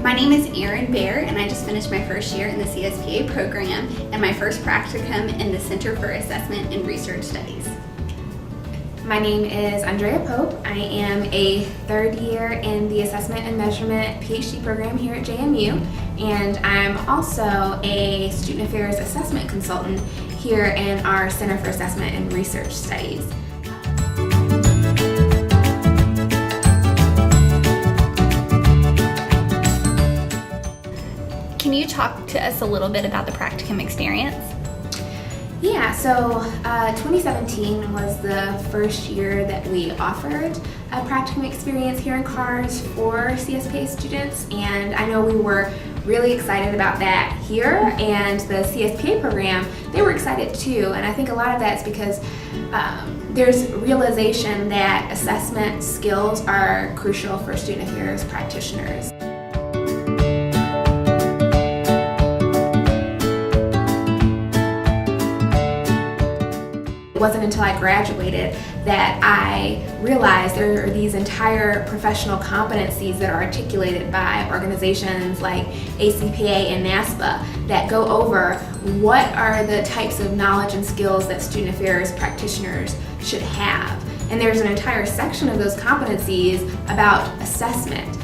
My name is Erin Baer, and I just finished my first year in the CSPA program and my first practicum in the Center for Assessment and Research Studies. My name is Andrea Pope. I am a third year in the Assessment and Measurement PhD program here at JMU, and I'm also a Student Affairs Assessment Consultant here in our Center for Assessment and Research Studies. Can you talk to us a little bit about the practicum experience? Yeah, so 2017 was the first year that we offered a practicum experience here in CARS for CSPA students, and I know we were really excited about that here, and the CSPA program, they were excited too, and I think a lot of that's because there's realization that assessment skills are crucial for student affairs practitioners. It wasn't until I graduated that I realized there are these entire professional competencies that are articulated by organizations like ACPA and NASPA that go over what are the types of knowledge and skills that student affairs practitioners should have. And there's an entire section of those competencies about assessment.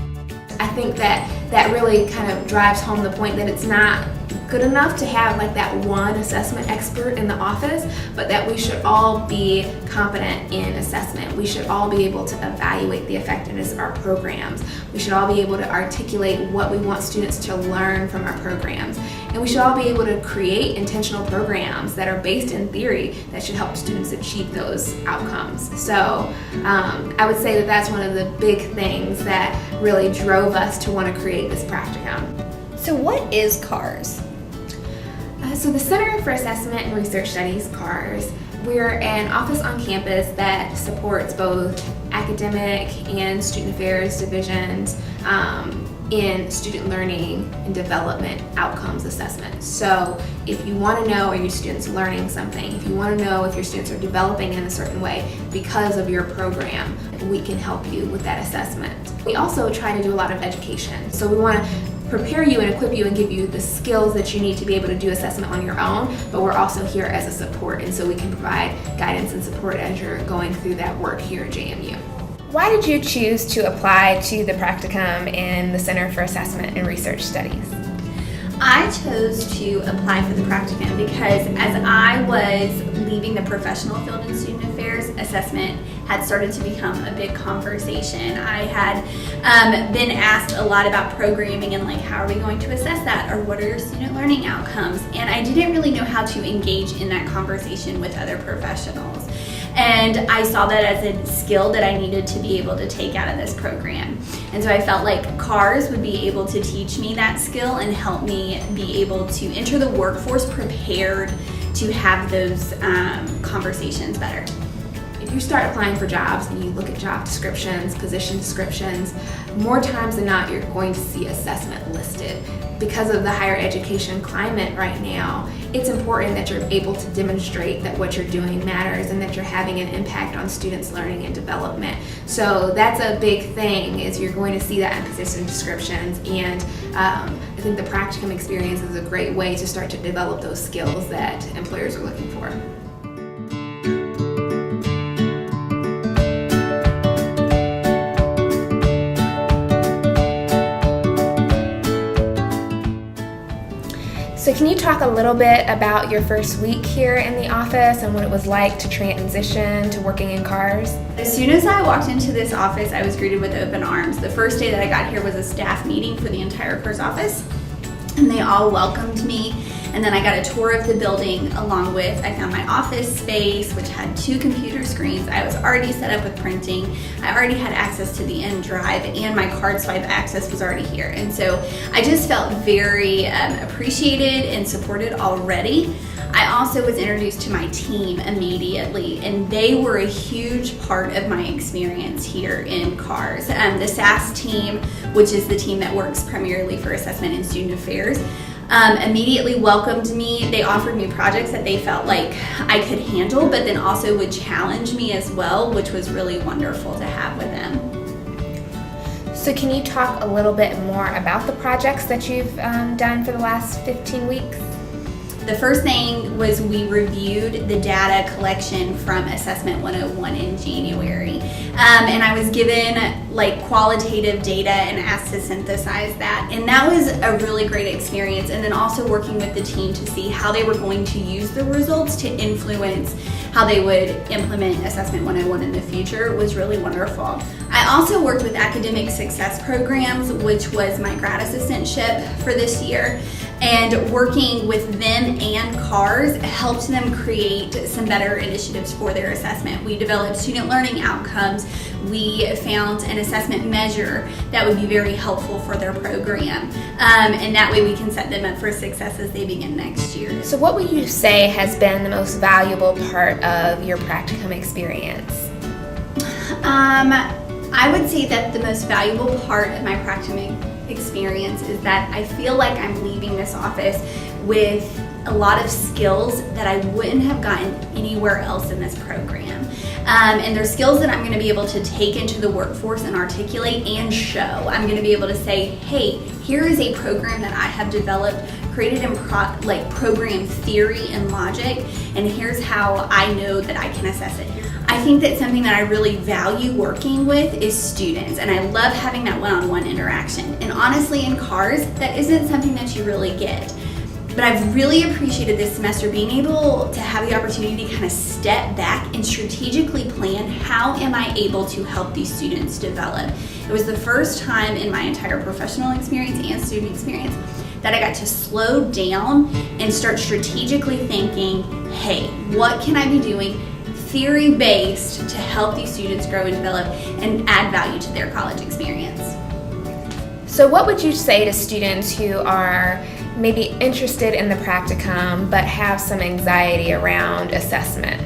I think that really kind of drives home the point that it's not good enough to have like that one assessment expert in the office, but that we should all be competent in assessment. We should all be able to evaluate the effectiveness of our programs. We should all be able to articulate what we want students to learn from our programs. And we should all be able to create intentional programs that are based in theory that should help students achieve those outcomes. So I would say that that's one of the big things that really drove us to want to create this practicum. So what is CARS? So the Center for Assessment and Research Studies, CARS, we're an office on campus that supports both academic and student affairs divisions in student learning and development outcomes assessment. So if you want to know are your students learning something, if you want to know if your students are developing in a certain way because of your program, we can help you with that assessment. We also try to do a lot of education. So we want to prepare you and equip you and give you the skills that you need to be able to do assessment on your own, but we're also here as a support, and so we can provide guidance and support as you're going through that work here at JMU. Why did you choose to apply to the practicum in the Center for Assessment and Research Studies? I chose to apply for the practicum because as I was leaving the professional field in student affairs, assessment had started to become a big conversation. I had been asked a lot about programming and like how are we going to assess that, or what are your student learning outcomes, and I didn't really know how to engage in that conversation with other professionals. And I saw that as a skill that I needed to be able to take out of this program. And so I felt like CARS would be able to teach me that skill and help me be able to enter the workforce prepared to have those conversations better. If you start applying for jobs and you look at job descriptions, position descriptions, more times than not you're going to see assessment listed. Because of the higher education climate right now, it's important that you're able to demonstrate that what you're doing matters and that you're having an impact on students' learning and development. So that's a big thing, is you're going to see that in position descriptions, and I think the practicum experience is a great way to start to develop those skills that employers are looking for. So can you talk a little bit about your first week here in the office and what it was like to transition to working in CARS? As soon as I walked into this office, I was greeted with open arms. The first day that I got here was a staff meeting for the entire CARS office, and they all welcomed me. And then I got a tour of the building along with, I found my office space, which had 2 computer screens. I was already set up with printing. I already had access to the end drive, and my card swipe access was already here. And so I just felt very appreciated and supported already. I also was introduced to my team immediately, and they were a huge part of my experience here in CARS. The SAS team, which is the team that works primarily for assessment and student affairs, immediately welcomed me. They offered me projects that they felt like I could handle, but then also would challenge me as well, which was really wonderful to have with them. So can you talk a little bit more about the projects that you've done for the last 15 weeks? The first thing was we reviewed the data collection from Assessment 101 in January. And I was given like qualitative data and asked to synthesize that. And that was a really great experience. And then also working with the team to see how they were going to use the results to influence how they would implement Assessment 101 in the future was really wonderful. I also worked with academic success programs, which was my grad assistantship for this year. And working with them and CARS helped them create some better initiatives for their assessment. We developed student learning outcomes. We found an assessment measure that would be very helpful for their program. And that way we can set them up for success as they begin next year. So what would you say has been the most valuable part of your practicum experience? I would say that the most valuable part of my practicum experience is that I feel like I'm leaving this office with a lot of skills that I wouldn't have gotten anywhere else in this program. And they're skills that I'm going to be able to take into the workforce and articulate and show. I'm going to be able to say, hey, here is a program that I have developed, created in program theory and logic, and here's how I know that I can assess it. I think that something that I really value working with is students, and I love having that one-on-one interaction. And honestly, in CARS, that isn't something that you really get. But I've really appreciated this semester being able to have the opportunity to kind of step back and strategically plan how am I able to help these students develop. It was the first time in my entire professional experience and student experience that I got to slow down and start strategically thinking, hey, what can I be doing theory-based to help these students grow and develop and add value to their college experience. So what would you say to students who are maybe interested in the practicum but have some anxiety around assessment?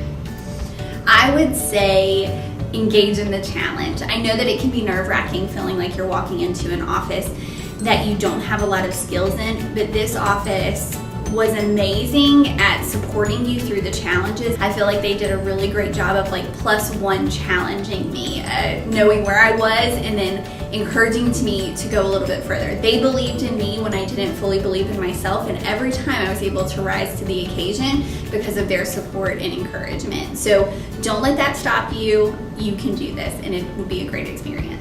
I would say engage in the challenge. I know that it can be nerve-wracking feeling like you're walking into an office that you don't have a lot of skills in, but this office was amazing at supporting you through the challenges. I feel like they did a really great job of like +1 challenging me, knowing where I was and then encouraging me to go a little bit further. They believed in me when I didn't fully believe in myself, and every time I was able to rise to the occasion because of their support and encouragement. So don't let that stop you. You can do this, and it would be a great experience.